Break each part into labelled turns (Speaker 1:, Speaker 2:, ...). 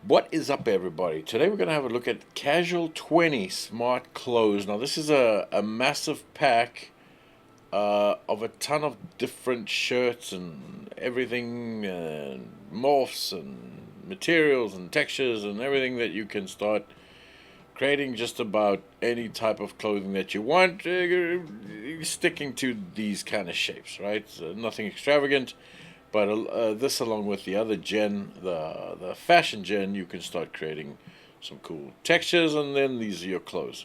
Speaker 1: What is up, everybody? Today we're going to have a look at Casual 20 Smart Clothes. Now, this is a massive pack of a ton of different shirts and everything, and morphs and materials and textures and everything that you can start creating just about any type of clothing that you want, sticking to these kind of shapes, right? So nothing extravagant. But this, along with the other gen, the fashion gen, you can start creating some cool textures, and then these are your clothes.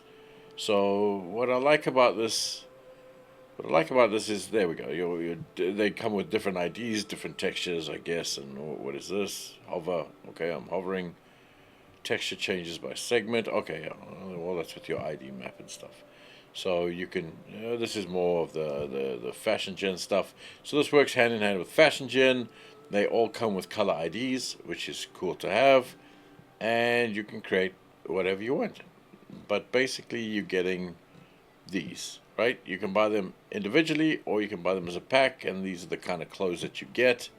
Speaker 1: So what I like about this is there we go. They come with different IDs, different textures, I guess. And what is this? Hover. Okay, I'm hovering. Texture changes by segment. Okay, yeah, well that's with your ID map and stuff. So you can. This is more of the fashion gen stuff. So this works hand in hand with fashion gen. They all come with color IDs, which is cool to have, and you can create whatever you want. But basically, you're getting these, right? You can buy them individually, or you can buy them as a pack, and these are the kind of clothes that you get.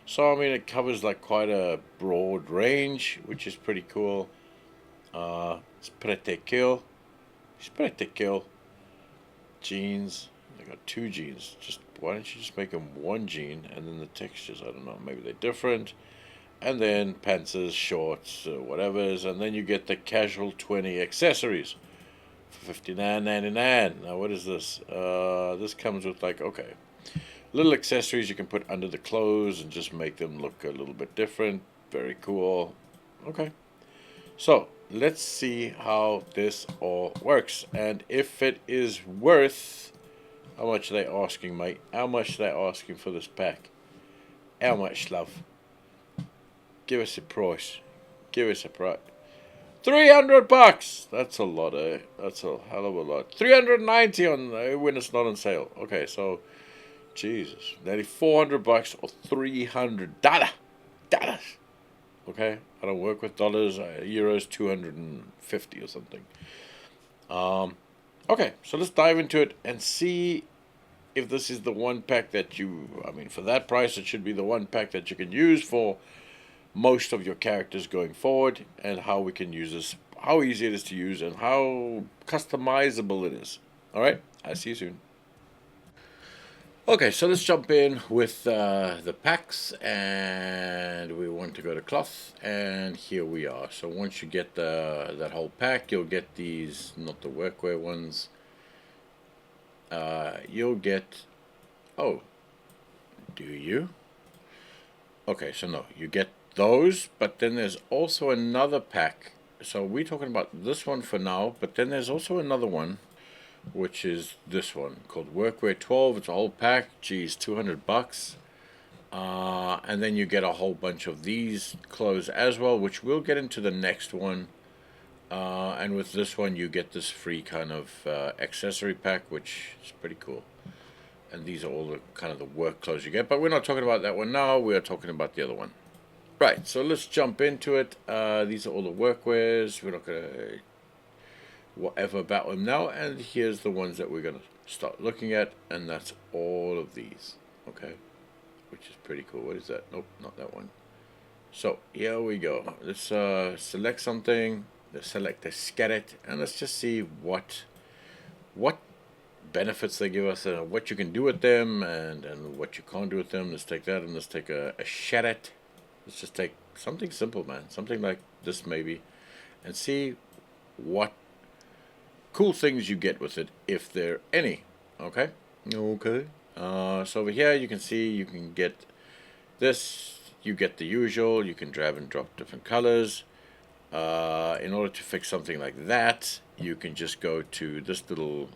Speaker 1: So I mean, it covers like quite a broad range, which is pretty cool. It's pretty cool. It's pretty cool. Jeans. They got two jeans. Just why don't you just make them one jean, and then the textures, I don't know, maybe they're different. And then pants, shorts, whatever's, and then you get the casual 20 accessories for $59.99. Now what is this? This comes with like, okay, little accessories you can put under the clothes and just make them look a little bit different. Very cool. Okay. So let's see how this all works, and if it is worth how much are they asking, mate. How much are they asking for this pack? How much, love? Give us a price. Give us a price. $300. That's a lot, eh? That's a hell of a lot. 390 on when it's not on sale. Okay, so Jesus, nearly $400 or $300. Okay, I don't work with dollars. Euros 250 or something. Okay, so let's dive into it and see if this is the one pack that I mean, for that price, it should be the one pack that you can use for most of your characters going forward, and how we can use this, how easy it is to use, and how customizable it is. All right, I'll see you soon. Okay, so let's jump in with the packs, and we want to go to cloth, and here we are. So once you get that whole pack, you'll get these, not the workwear ones. You'll get, oh, do you? Okay, so no, you get those, but then there's also another pack. So we're talking about this one for now, but then there's also another one, which is this one called Workwear 12. It's a whole pack. Geez, $200. And then you get a whole bunch of these clothes as well, which we'll get into the next one. And with this one, you get this free kind of accessory pack, which is pretty cool. And these are all the kind of the work clothes you get. But we're not talking about that one now. We are talking about the other one. Right, so let's jump into it. These are all the workwears. We're not going to whatever about them now, and here's the ones that we're going to start looking at, and that's all of these, okay, which is pretty cool. What is that? Nope, not that one. So here we go. Let's select something. Let's select the skeleton, and let's just see what benefits they give us, what you can do with them, and what you can't do with them. Let's take that, and let's take a shadet. Let's just take something simple, man, something like this maybe, and see what cool things you get with it, if there are any. Okay. Okay. So over here you can see you can get this. You get the usual. You can drag and drop different colors. In order to fix something like that, you can just go to this little.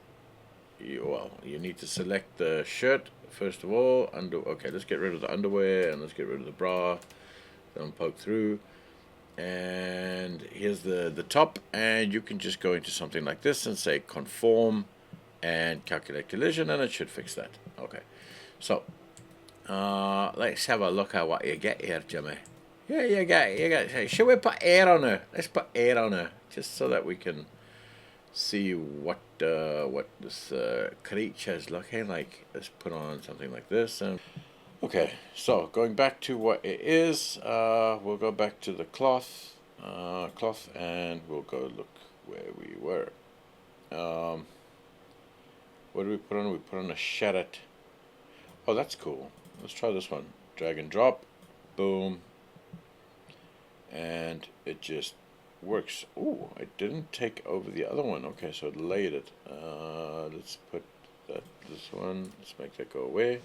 Speaker 1: Well, you need to select the shirt first of all. Okay, let's get rid of the underwear, and let's get rid of the bra. Don't poke through. And here's the top, and you can just go into something like this and say conform and calculate collision, and it should fix that. Okay, so let's have a look at what you get here, Jimmy. Yeah, you get. Should we put air on her? Let's put air on her, just so that we can see what this creature is looking like. Let's put on something like this, and okay, so going back to what it is, we'll go back to the cloth, cloth, and we'll go look where we were. What do we put on? We put on a shattered. Oh, that's cool. Let's try this one. Drag and drop. Boom. And it just works. Ooh, it didn't take over the other one. Okay, so it laid it. Let's put this one. Let's make that go away.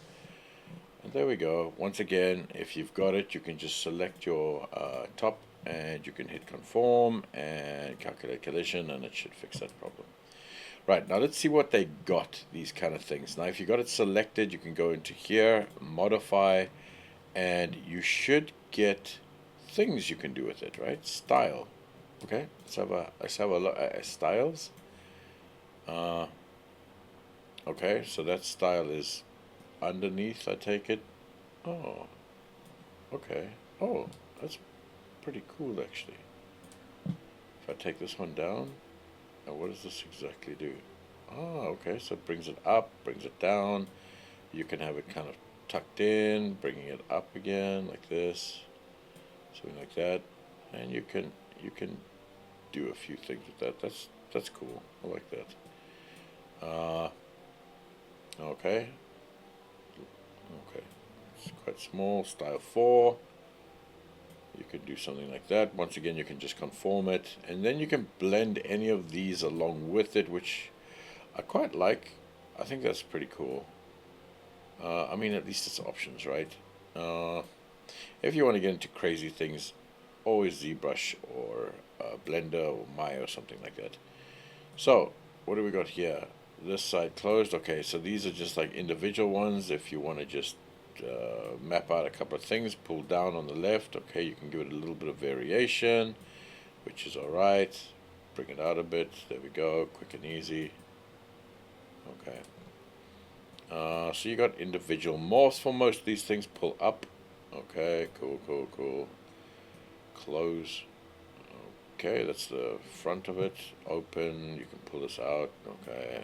Speaker 1: And there we go. Once again, if you've got it, you can just select your top and you can hit conform and calculate collision, and it should fix that problem. Right, now let's see what they got, these kind of things. Now if you got it selected, you can go into here, modify, and you should get things you can do with it, right? Style. Okay, let's have a look at styles. Okay, so that style is underneath, I take it. Oh, okay. Oh, that's pretty cool actually. If I take this one down, now what does this exactly do? Oh, okay, so it brings it up, brings it down. You can have it kind of tucked in, bringing it up again like this, something like that, and you can do a few things with that. That's cool. I like that. Okay, okay, it's quite small. Style 4. You could do something like that. Once again, you can just conform it, and then you can blend any of these along with it, which I quite like. I think that's pretty cool. I mean, at least it's options, right? If you want to get into crazy things, always ZBrush or Blender or Maya or something like that. So, what do we got here? This side closed. Okay, so these are just like individual ones. If you want to just map out a couple of things, pull down on the left. Okay, you can give it a little bit of variation, which is alright. Bring it out a bit. There we go. Quick and easy. Okay. So you got individual morphs for most of these things. Pull up. Okay, cool, cool, cool. Close. Okay, that's the front of it. Open. You can pull this out. Okay.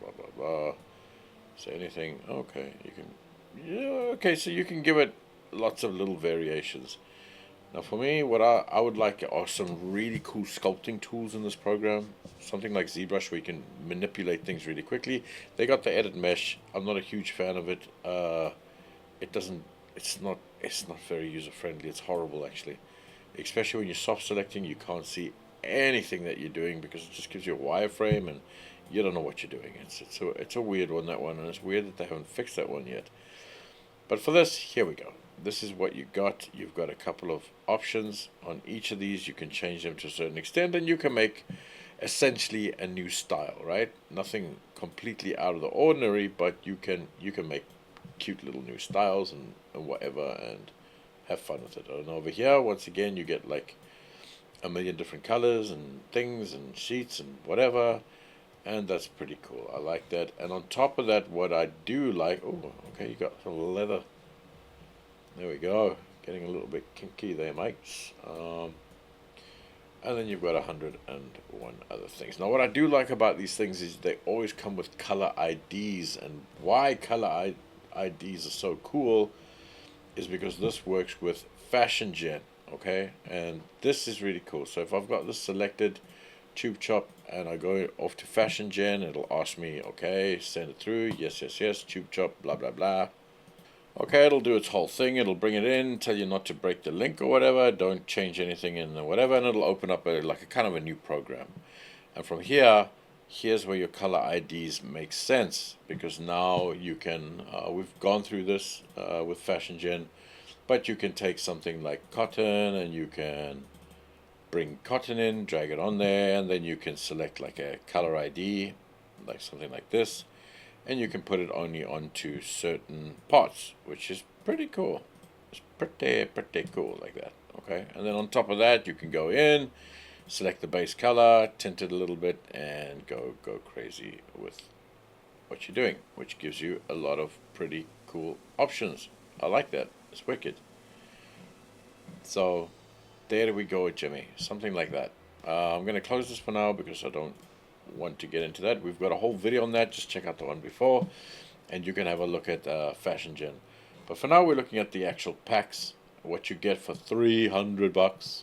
Speaker 1: Blah blah blah. Say anything. Okay, you can. Yeah. Okay, so you can give it lots of little variations. Now for me, what I would like are some really cool sculpting tools in this program. Something like ZBrush where you can manipulate things really quickly. They got the edit mesh. I'm not a huge fan of it. It doesn't. It's not very user friendly. It's horrible actually. Especially when you're soft selecting, you can't see anything that you're doing because it just gives you a wireframe and you don't know what you're doing. It's a weird one, that one, and it's weird that they haven't fixed that one yet. But for this, here we go. This is what you got. You've got a couple of options on each of these. You can change them to a certain extent, and you can make essentially a new style, right? Nothing completely out of the ordinary, but you can make cute little new styles and whatever, and have fun with it. And over here, once again, you get like a million different colors and things and sheets and whatever, and that's pretty cool. I like that. And on top of that, what I do like, oh, okay, you got some leather. There we go. Getting a little bit kinky there, mates. And then you've got 101 other things. Now, what I do like about these things is they always come with color IDs, and why color IDs are so cool is because this works with Fashion Gen, okay? And this is really cool. So if I've got this selected, Tube Chop, and I go off to Fashion Gen, it'll ask me, okay, send it through, yes, yes, yes, Tube Chop, blah, blah, blah. Okay, it'll do its whole thing. It'll bring it in, tell you not to break the link or whatever, don't change anything in or whatever, and it'll open up like a kind of a new program. And from here, here's where your color IDs make sense, because now you can, we've gone through this with Fashion Gen, but you can take something like cotton and you can bring cotton in, drag it on there, and then you can select like a color ID, like something like this, and you can put it only onto certain parts, which is pretty cool. It's pretty cool like that. Okay, and then on top of that, you can go in, select the base color, tint it a little bit, and go crazy with what you're doing, which gives you a lot of pretty cool options. I like that. It's wicked. So there we go, Jimmy. Something like that. I'm going to close this for now because I don't want to get into that. We've got a whole video on that. Just check out the one before, and you can have a look at Fashion Gen. But for now, we're looking at the actual packs. What you get for $300.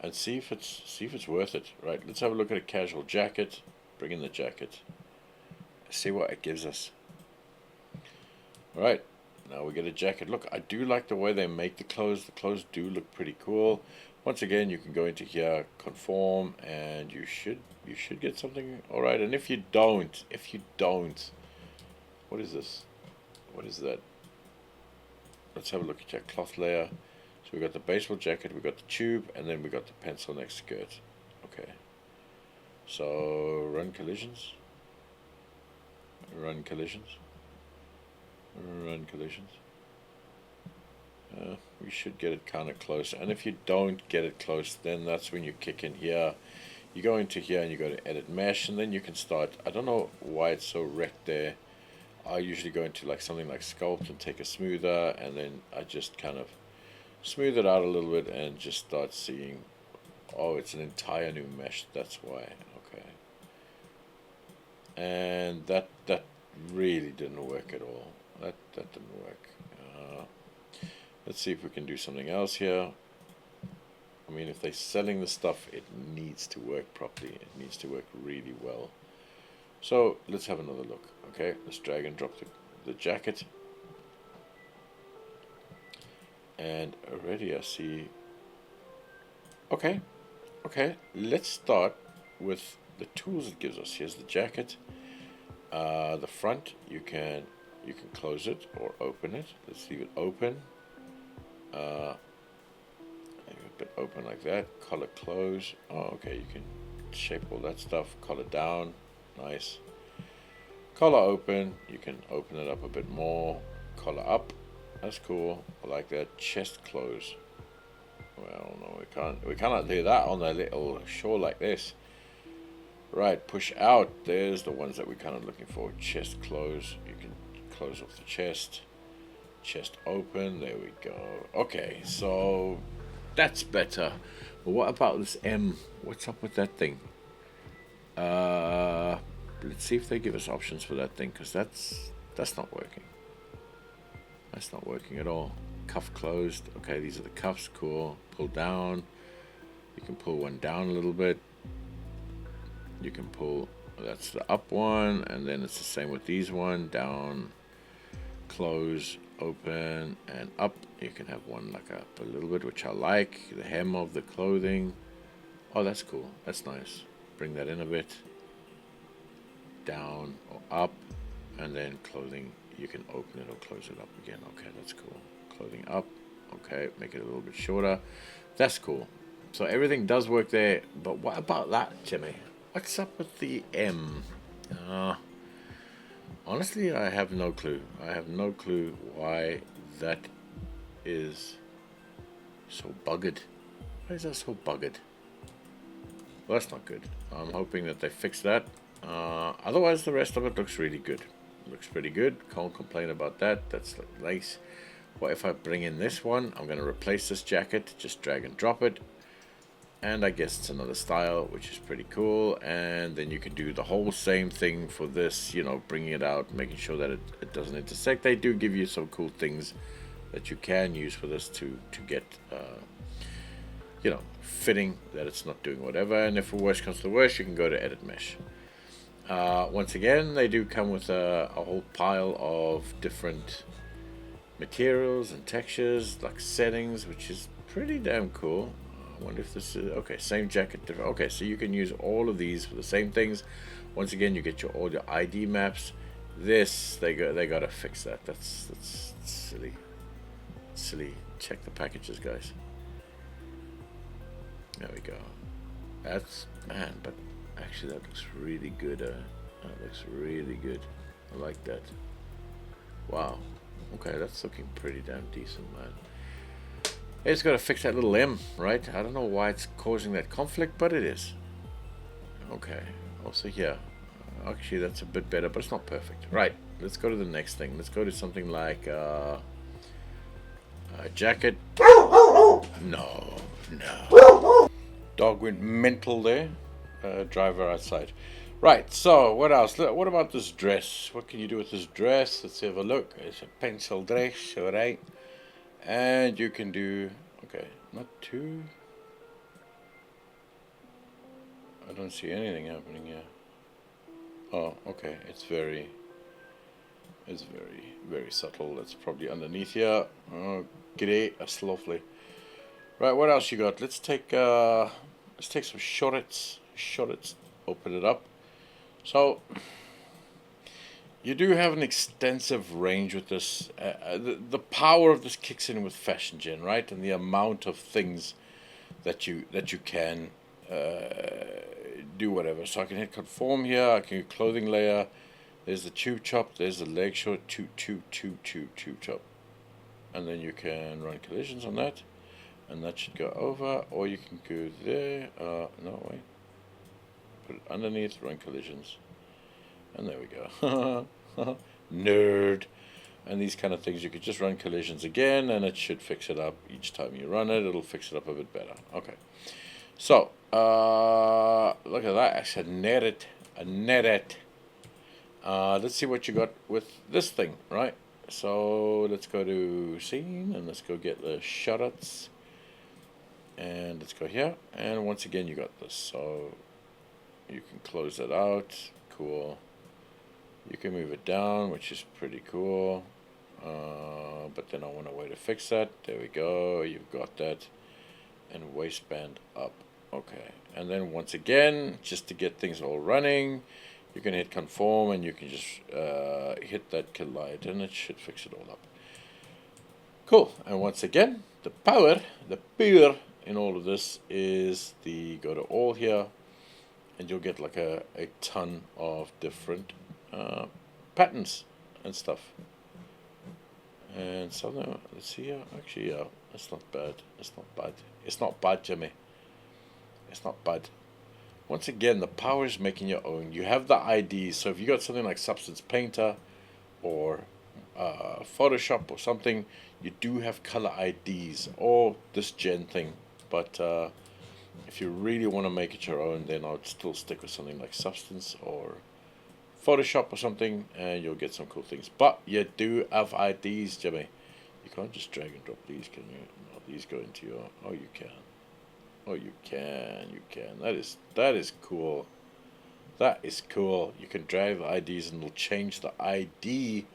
Speaker 1: and see if it's worth it. Right, let's have a look at a casual jacket. Bring in the jacket. See what it gives us. Right, now we get a jacket. Look, I do like the way they make the clothes. The clothes do look pretty cool. Once again, you can go into here, conform, and you should get something all right. And if you don't, what is this? What is that? Let's have a look at your cloth layer. So we got the baseball jacket, we got the tube, and then we got the pencil neck skirt. Okay. So run collisions. Run collisions. Run collisions. We should get it kind of close. And if you don't get it close, then that's when you kick in here. You go into here and you go to edit mesh, and then you can start. I don't know why it's so wrecked there. I usually go into like something like sculpt and take a smoother, and then I just kind of smooth it out a little bit and just start seeing, oh, it's an entire new mesh. That's why. Okay. And that really didn't work at all. That didn't work. Let's see if we can do something else here. I mean, if they're selling the stuff, it needs to work properly. It needs to work really well. So let's have another look. Okay, let's drag and drop the jacket. And already I see. Okay, let's start with the tools it gives us. Here's the jacket. The front, you can close it or open it. Let's leave it open. A bit open like that. Collar close. Oh, okay, you can shape all that stuff. Collar down. Nice. Collar open. You can open it up a bit more. Collar up. That's cool. I like that. Chest close. Well, no, we cannot do that on a little shore like this. Right, push out. There's the ones that we're kind of looking for. Chest close. You can close off the chest. Chest open. There we go. Okay, so that's better. But what about this M? What's up with that thing? Let's see if they give us options for that thing, because that's not working. That's not working at all. Cuff closed. Okay, these are the cuffs. Cool. Pull down. You can pull one down a little bit. You can pull, that's the up one, and then it's the same with these one. Down, close, open, and up. You can have one like up a little bit, which I like. The hem of the clothing. Oh, that's cool. That's nice. Bring that in a bit. Down or up, and then clothing. You can open it or close it up again. Okay, that's cool. Clothing up. Okay, make it a little bit shorter. That's cool. So everything does work there, but what about that, Jimmy? What's up with the M? Honestly, I have no clue. I have no clue why that is so bugged. Why is that so bugged? Well, that's not good. I'm hoping that they fix that. Otherwise, the rest of it looks really good. Looks pretty good. Can't complain about that. That's nice. What if I bring in this one? I'm going to replace this jacket. Just drag and drop it. And I guess it's another style, which is pretty cool. And then you can do the whole same thing for this, you know, bringing it out, making sure that it doesn't intersect. They do give you some cool things that you can use for this to get, you know, fitting, that it's not doing whatever. And if the worst comes to the worst, you can go to edit mesh. Once again, they do come with a whole pile of different materials and textures, like settings, which is pretty damn cool. I wonder if this is okay. Same jacket, different. Okay, so you can use all of these for the same things. Once again, you get all your ID maps. This they gotta fix that. That's silly. Check the packages, guys. There we go. That's man, but actually that looks really good. That looks really good. I like that. Wow. Okay, that's looking pretty damn decent, man. It's got to fix that little M, right? I don't know why it's causing that conflict, but it is. Okay. Also here. Actually, that's a bit better, but it's not perfect. Right. Let's go to the next thing. Let's go to something like a jacket. No. Dog went mental there. Driver outside. Right, so what else? What about this dress? What can you do with this dress? Let's have a look. It's a pencil dress, alright. And you can do, okay, not too I don't see anything happening here. Oh, okay. It's very, very subtle. That's probably underneath here. Oh, g'day. That's lovely. Right, what else you got? Let's take some shorts. Shorts. Open it up. So you do have an extensive range with this. The power of this kicks in with Fashion Gen, right? And the amount of things that you can do whatever. So I can hit conform here. I can do clothing layer. There's the tube chop. There's the leg short. Tube chop. And then you can run collisions on that. And that should go over. Or you can go there. No, wait. Put it underneath. Run collisions. And there we go. Nerd. And these kind of things, you could just run collisions again, and it should fix it up. Each time you run it, it'll fix it up a bit better. Okay. So, look at that. I said net it. Let's see what you got with this thing, right? So, let's go to scene, and let's go get the shutouts. And let's go here. And once again, you got this. So, you can close that out. Cool. You can move it down, which is pretty cool. But then I want a way to fix that. There we go. You've got that. And waistband up. Okay. And then once again, just to get things all running, you can hit conform and you can just hit that collide and it should fix it all up. Cool. And once again, the power in all of this is the go to all here. And you'll get like a ton of different patterns and stuff. And something, let's see here. Actually, yeah, it's not bad. It's not bad, Jimmy. It's not bad. Once again, the power is making your own. You have the IDs. So if you got something like Substance Painter or Photoshop or something, you do have color IDs or this gen thing. But if you really want to make it your own, then I would still stick with something like Substance or Photoshop or something, and you'll get some cool things. But you do have IDs, Jimmy. You can't just drag and drop these, can you? No, these go into your... Oh, you can. Oh, you can. You can. That is cool. That is cool. You can drag the IDs and it'll change the ID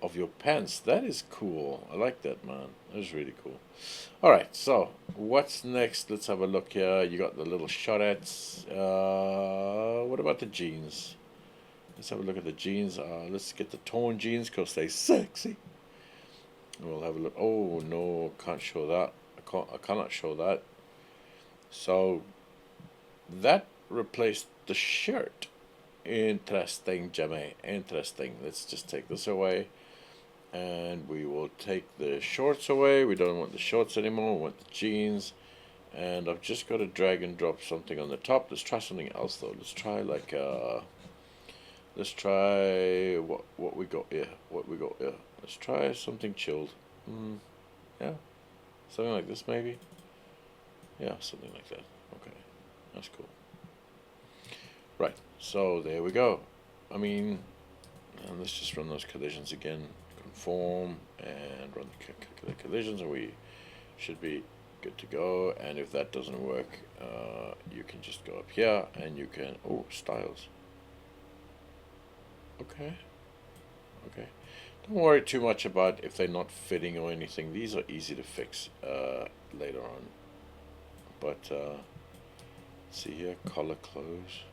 Speaker 1: of your pants. That is cool. I like that, man. That is really cool. Alright, so what's next? Let's have a look here. You got the little shotettes. What about the jeans? Let's have a look at the jeans. Let's get the torn jeans because they're sexy. And we'll have a look. Oh, no, can't show that. I cannot show that. So that replaced the shirt. Interesting, Jimmy. Interesting. Let's just take this away. And we will take the shorts away. We don't want the shorts anymore. We want the jeans. And I've just got to drag and drop something on the top. Let's try something else, though. Let's try like... Let's try what we got here. Let's try something chilled. Yeah, something like this maybe. Yeah, something like that. Okay, that's cool. Right, so there we go. I mean, and let's just run those collisions again. Conform and run the collisions, and we should be good to go. And if that doesn't work, you can just go up here and you can styles. Okay. Don't worry too much about if they're not fitting or anything. These are easy to fix later on. But see here, collar close.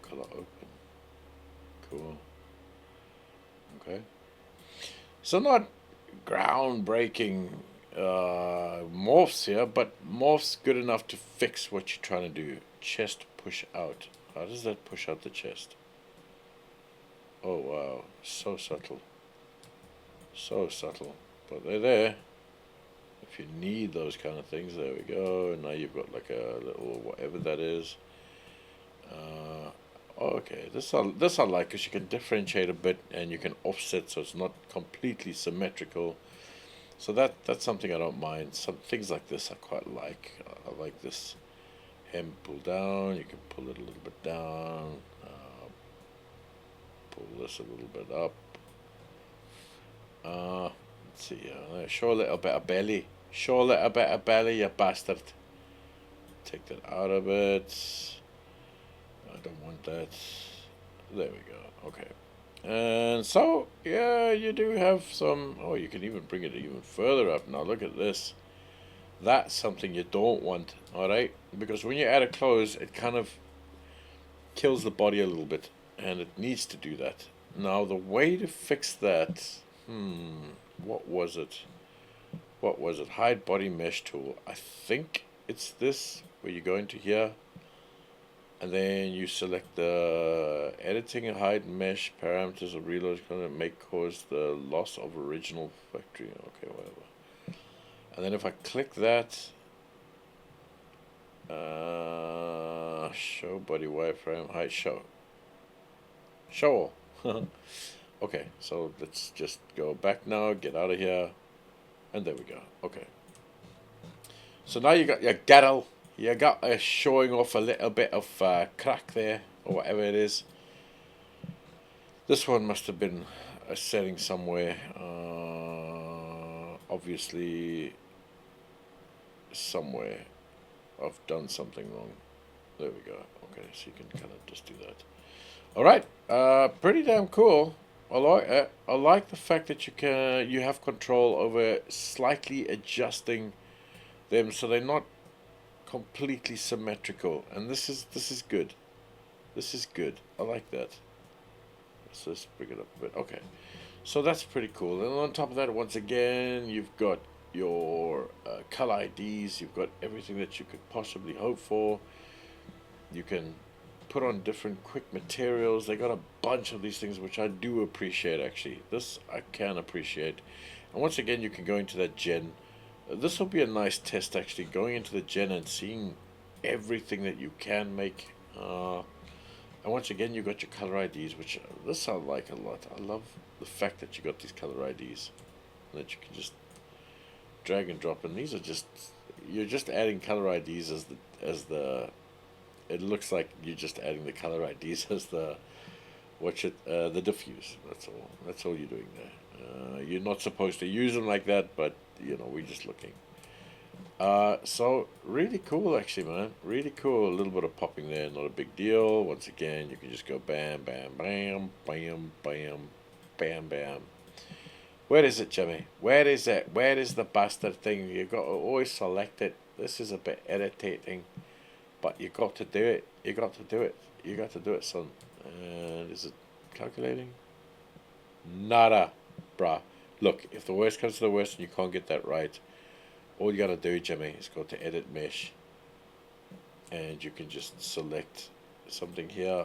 Speaker 1: Collar open. Cool. Okay. So not groundbreaking morphs here, but morphs good enough to fix what you're trying to do. Chest push out. How does that push out the chest? Oh wow, so subtle. So subtle. But they're there. If you need those kind of things, there we go. And now you've got like a little whatever that is. Okay, this I like because you can differentiate a bit and you can offset so it's not completely symmetrical. So that's something I don't mind. Some things like this I quite like. I like this. Hem pull down, you can pull it a little bit down, pull this a little bit up. Let's see, show a little bit of belly, you bastard. take that out of it. I don't want that. There we go. Okay. And so, yeah, you do have some. Oh, you can even bring it even further up. Now, look at this. That's something you don't want, alright? Because when you add a close, it kind of kills the body a little bit. And it needs to do that. Now, the way to fix that. What was it? What was it? Hide body mesh tool. I think it's this, where you go into here. And then you select the editing and hide mesh parameters of reload content may cause the loss of original factory. Okay, whatever. And then if I click that, show body wireframe, hide show. Show all. Okay, so let's just go back now, get out of here. And there we go. Okay. So now you got your gaddle. You got showing off a little bit of crack there, or whatever it is. This one must have been a setting somewhere. Obviously, somewhere I've done something wrong. There we go. Okay, so you can kind of just do that. All right, pretty damn cool. I like the fact that you have control over slightly adjusting them so they're not completely symmetrical, and this is good. This is good. I like that. Let's just bring it up a bit. Okay, so that's pretty cool. And on top of that, once again, you've got your color IDs. You've got everything that you could possibly hope for. You can put on different quick materials. They got a bunch of these things, which I do appreciate. Actually, this I can appreciate. And once again, you can go into that gen. This will be a nice test, actually, going into the gen and seeing everything that you can make. And once again, you got your color IDs, which this I like a lot. I love the fact that you got these color IDs that you can just drag and drop. And these are just, you're just adding color IDs as the. It looks like you're just adding the color IDs as the the diffuse. That's all you're doing there. You're not supposed to use them like that, but we're just looking. So really cool, actually, man. Really cool. A little bit of popping there, not a big deal. Once again, you can just go bam, bam, bam, bam, bam, bam, bam. Where is it, Jimmy? Where is it? Where is the bastard thing? You got to always select it. This is a bit irritating, but you got to do it. You got to do it. You got to do it, son. And is it calculating? Nada, bruh. Look, if the worst comes to the worst and you can't get that right, all you gotta do, Jimmy, is go to edit mesh, and you can just select something here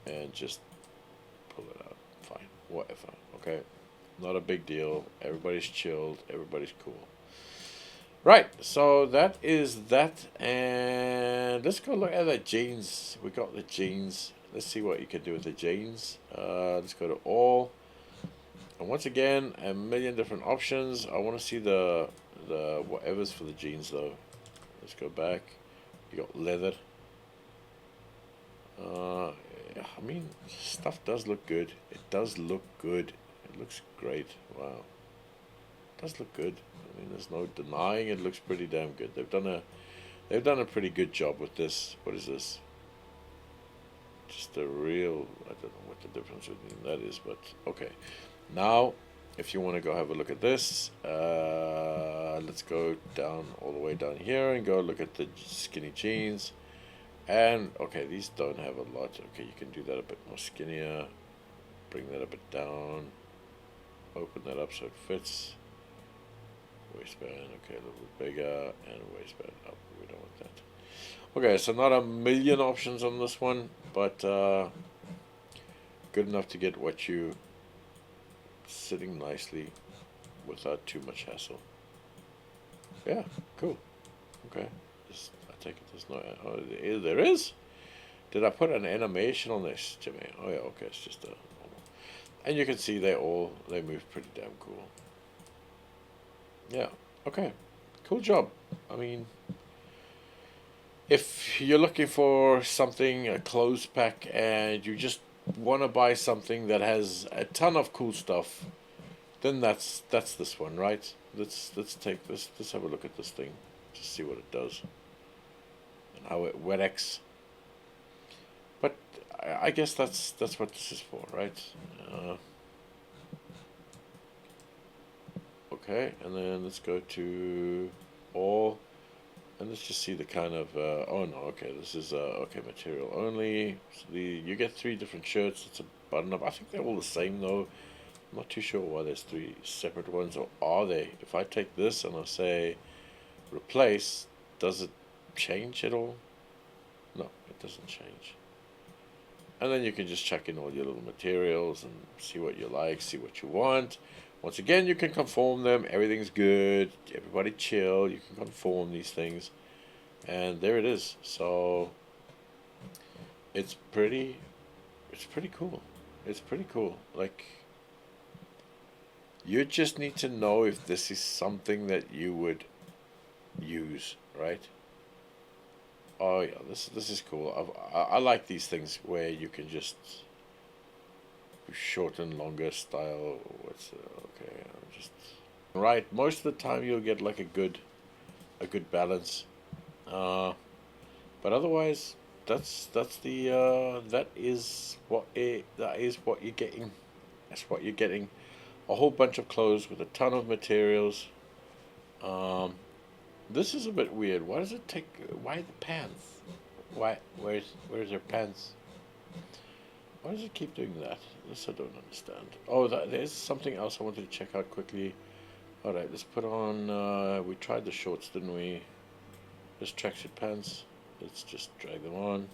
Speaker 1: and just pull it out. Fine, whatever. Okay, not a big deal. Everybody's chilled. Everybody's cool. Right, so that is that, and let's go look at the jeans. We got the jeans. Let's see what you can do with the jeans. Let's go to all. And once again, a million different options. I want to see the whatever's for the jeans though. Let's go back. You got leather. I mean, stuff does look good. It does look good. It looks great. Wow. It does look good. I mean, there's no denying it looks pretty damn good. They've done a pretty good job with this. What is this? Just a real, I don't know what the difference between that is, but okay. Now, if you want to go have a look at this, let's go down all the way down here and go look at the skinny jeans. And okay, these don't have a lot. Okay, you can do that a bit more skinnier. Bring that a bit down. Open that up so it fits. Waistband, okay, a little bit bigger, and waistband up. We don't want that. Okay, so not a million options on this one, but good enough to get what you sitting nicely without too much hassle. Yeah, cool. Okay, I take it there's no. Oh, there is. Did I put an animation on this, Jimmy? Oh yeah, okay, it's just a normal. And you can see they move pretty damn cool. Yeah, okay, cool job. I mean, if you're looking for something, a clothes pack, and you just want to buy something that has a ton of cool stuff, then that's this one, right? Let's take this. Let's have a look at this thing, just see what it does. how it WebEx. But I guess that's what this is for, right? Uh, okay, and then let's go to all, and let's just see the kind of. Oh no, okay, this is okay, material only. So you get three different shirts. It's a button up. I think they're all the same though. I'm not too sure why there's three separate ones, or are they? If I take this and I say replace, does it change at all? No, it doesn't change. And then you can just check in all your little materials and see what you like, see what you want. Once again, you can conform them. Everything's good. Everybody chill. You can conform these things. And there it is. So it's pretty cool. It's pretty cool. Like, you just need to know if this is something that you would use, right? Oh yeah, this is cool. I like these things where you can just shorten longer style. What's okay? I'm just right. Most of the time you'll get like a good balance. Uh, but otherwise, that's the that is what you're getting. That's what you're getting. A whole bunch of clothes with a ton of materials. Um, this is a bit weird. Why does it take? Why the pants? Why? Where's their pants? Why does it keep doing that? This I don't understand. Oh, there's something else I wanted to check out quickly. All right, let's put on. We tried the shorts, didn't we? Just tracksuit pants. Let's just drag them on.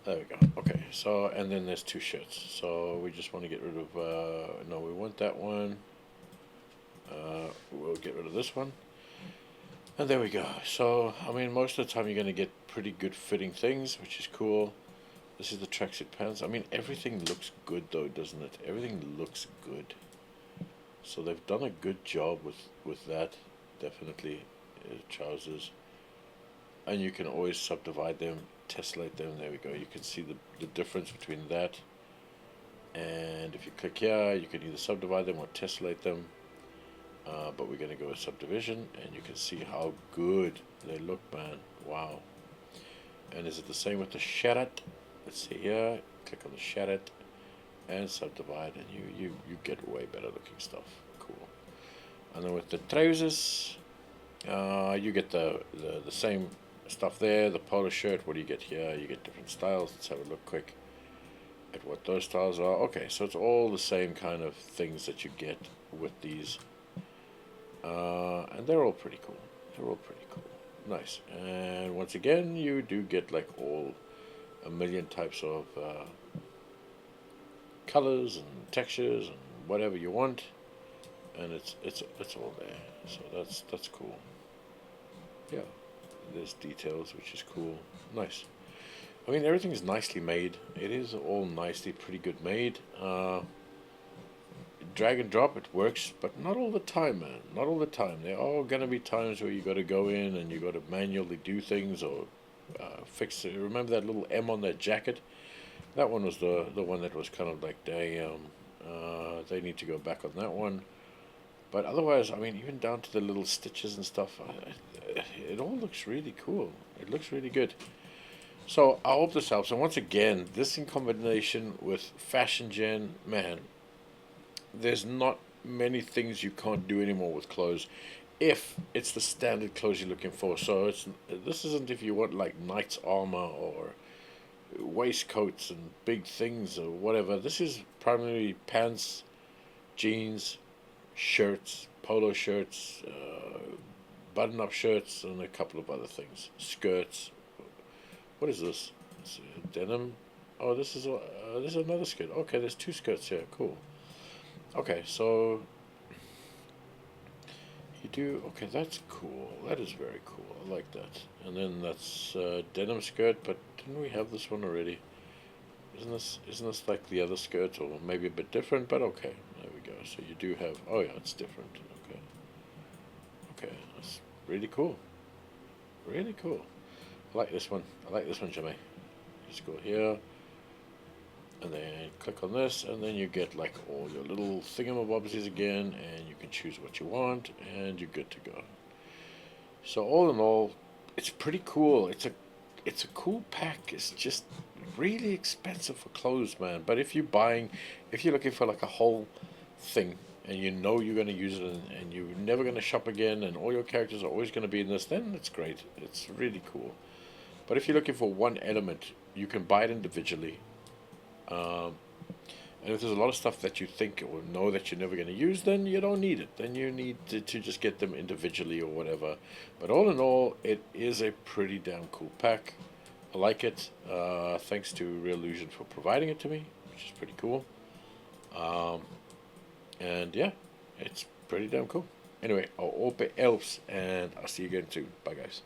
Speaker 1: There we go. Okay, so and then there's two shirts. So we just want to get rid of. No, we want that one. We'll get rid of this one. And there we go. So I mean, most of the time you're going to get pretty good fitting things, which is cool. This is the tracksuit pants. I mean, everything looks good though, doesn't it? Everything looks good. So they've done a good job with that. Definitely, trousers. And you can always subdivide them, tessellate them. There we go. You can see the difference between that. And if you click here, you can either subdivide them or tessellate them. But we're going to go with subdivision, and you can see how good they look, man. Wow. And is it the same with the sharat? Let's see here. Click on the sharat and subdivide, and you get way better looking stuff. Cool. And then with the trousers, you get the same stuff there. The polo shirt, what do you get here? You get different styles. Let's have a look quick at what those styles are. Okay, so it's all the same kind of things that you get with these. And they're all pretty cool. They're all pretty cool. Nice. And once again, you do get like a million types of colors and textures and whatever you want, and it's all there. So that's cool. Yeah, there's details, which is cool. Nice. I mean, everything's nicely made. It is all nicely, pretty good made. Drag and drop, it works, but not all the time, man. Not all the time. There are gonna be times where you got to go in and you got to manually do things or fix it. Remember that little M on that jacket? That one was the one that was kind of like they need to go back on that one. But otherwise, I mean, even down to the little stitches and stuff, it all looks really cool. It looks really good. So I hope this helps. And once again, this in combination with Fashion Gen, man, there's not many things you can't do anymore with clothes if it's the standard clothes you're looking for. So this isn't if you want like knight's armor or waistcoats and big things or whatever. This is primarily pants, jeans, shirts, polo shirts, button-up shirts, and a couple of other things. Skirts. What is this? It's denim. Oh, this is another skirt. Okay, there's two skirts here. Cool. Okay, so you do. Okay, that's cool. That is very cool. I like that. And then that's denim skirt. But didn't we have this one already? Isn't this like the other skirt, or maybe a bit different? But okay, there we go. So you do have. Oh yeah, it's different. Okay. Okay, that's really cool. Really cool. I like this one. I like this one, Jimmy. Just go here, and then click on this, and then you get like all your little thingamabobsies again, and you can choose what you want, and you're good to go. So all in all, it's pretty cool. It's a cool pack. It's just really expensive for clothes, man. But if you're looking for like a whole thing, and you know you're going to use it, and you're never going to shop again, and all your characters are always going to be in this, then it's great. It's really cool. But if you're looking for one element, you can buy it individually. Um, and if there's a lot of stuff that you think or know that you're never going to use, then you don't need it. Then you need to just get them individually or whatever. But all in all, it is a pretty damn cool pack. I like it. Thanks to Reallusion for providing it to me, which is pretty cool. Um, and yeah, it's pretty damn cool. Anyway, I hope it helps, and I'll see you again soon. Bye, guys.